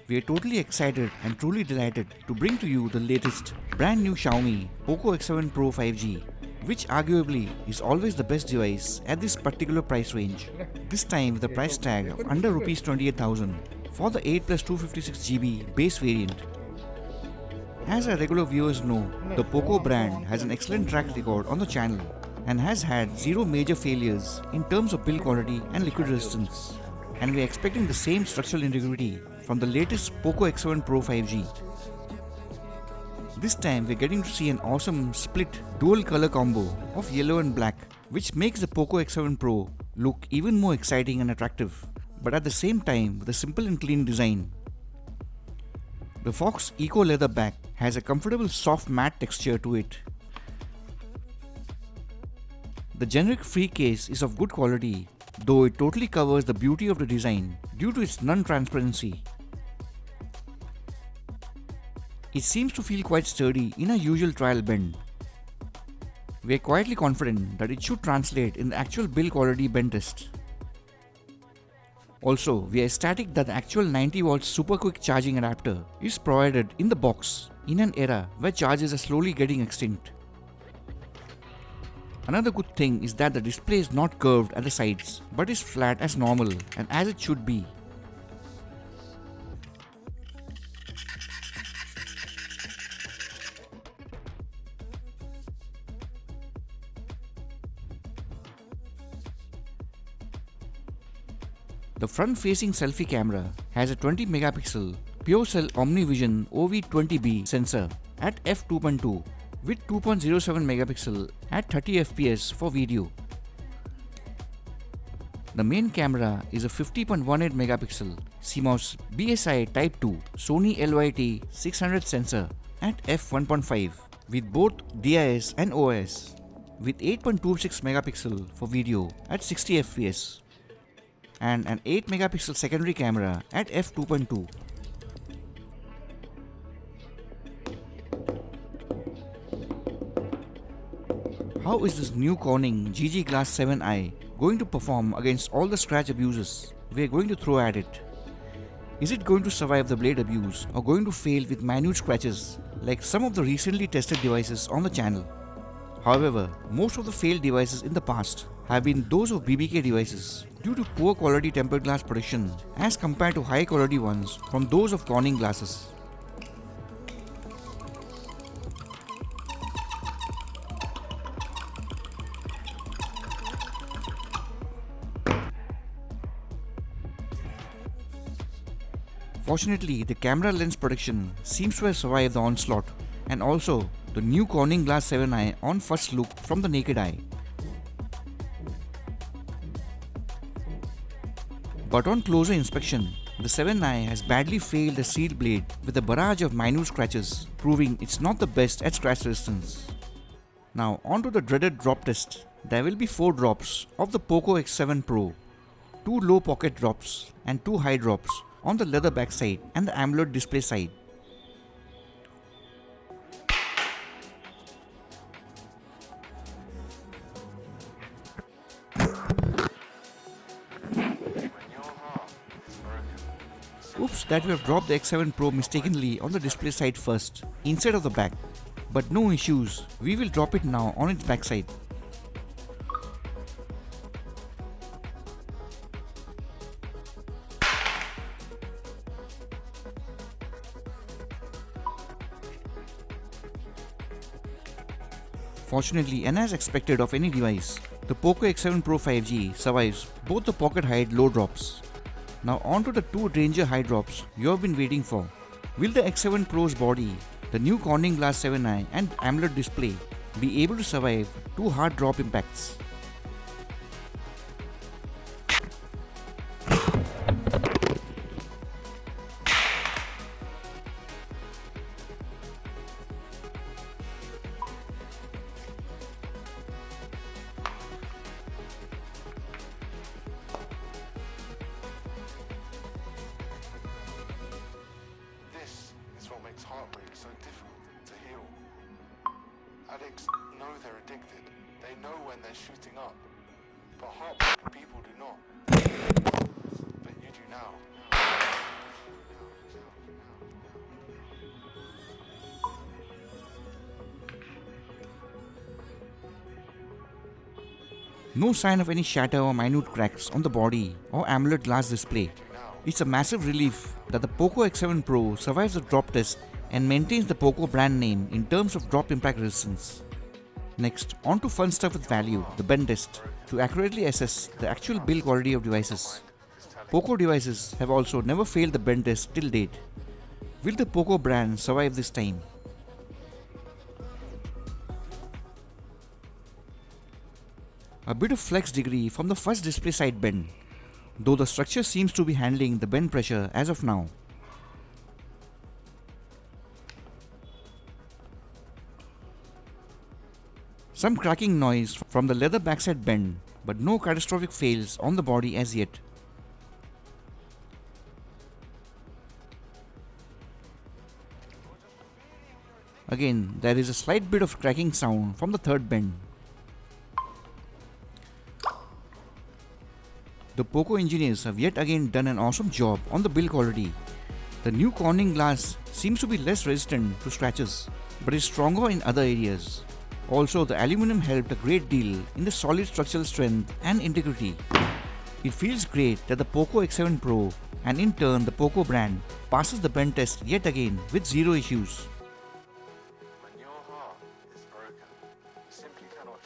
We are totally excited and truly delighted to bring to you the latest brand new Xiaomi Poco X7 Pro 5G, which arguably is always the best device at this particular price range. This time with a price tag of under Rs 28,000 for the 8 plus 256GB base variant. As our regular viewers know, the Poco brand has an excellent track record on the channel and has had zero major failures in terms of build quality and liquid resistance. And we are expecting the same structural integrity from the latest Poco X7 Pro 5G. This time we are getting to see an awesome split dual color combo of yellow and black, which makes the Poco X7 Pro look even more exciting and attractive, but at the same time with a simple and clean design. The Faux Eco Leather back has a comfortable soft matte texture to it. The generic free case is of good quality, though it totally covers the beauty of the design due to its non-transparency. It seems to feel quite sturdy in a usual trial bend. We are quietly confident that it should translate in the actual build quality bend test. Also, we are ecstatic that the actual 90V super quick charging adapter is provided in the box in an era where chargers are slowly getting extinct. Another good thing is that the display is not curved at the sides but is flat as normal and as it should be. The front-facing selfie camera has a 20 megapixel PureCell OmniVision OV20B sensor at f2.2 with 2.07 megapixel at 30 fps for video. The main camera is a 50.18 megapixel CMOS BSI Type 2 Sony LYT 600 sensor at f1.5 with both DIS and OIS, with 8.26 megapixel for video at 60 fps and an 8 megapixel secondary camera at f2.2. How is this new Corning GG Glass 7i going to perform against all the scratch abuses we are going to throw at it? Is it going to survive the blade abuse or going to fail with minute scratches like some of the recently tested devices on the channel? However, most of the failed devices in the past have been those of BBK devices due to poor quality tempered glass protection as compared to high quality ones from those of Corning glasses. Fortunately, the camera lens protection seems to have survived the onslaught, and also the new Corning Glass 7i on first look from the naked eye. But on closer inspection, the 7i has badly failed the sealed blade with a barrage of minute scratches, proving it's not the best at scratch resistance. Now onto the dreaded drop test. There will be 4 drops of the Poco X7 Pro, 2 low pocket drops and 2 high drops on the leather backside and the AMOLED display side. Oops, that we have dropped the X7 Pro mistakenly on the display side first, instead of the back. But no issues, we will drop it now on its backside. Fortunately, and as expected of any device, the Poco X7 Pro 5G survives both the pocket height low drops. Now on to the 2 Ranger high drops you have been waiting for. Will the X7 Pro's body, the new Corning Glass 7i and AMOLED display be able to survive 2 hard drop impacts? Heartbreak so difficult to heal. Addicts know they're addicted. They know when they're shooting up. But heartbroken people do not. But you do now. No sign of any shatter or minute cracks on the body or AMOLED glass display. It's a massive relief that the Poco X7 Pro survives the drop test and maintains the Poco brand name in terms of drop impact resistance. Next, on to fun stuff with value, the bend test, to accurately assess the actual build quality of devices. Poco devices have also never failed the bend test till date. Will the Poco brand survive this time? A bit of flex degree from the first display side bend, though the structure seems to be handling the bend pressure as of now. Some cracking noise from the leather backside bend, but no catastrophic fails on the body as yet. Again, there is a slight bit of cracking sound from the third bend. The Poco engineers have yet again done an awesome job on the build quality. The new Corning glass seems to be less resistant to scratches, but is stronger in other areas. Also, the aluminum helped a great deal in the solid structural strength and integrity. It feels great that the Poco X7 Pro and in turn the Poco brand passes the bend test yet again with zero issues.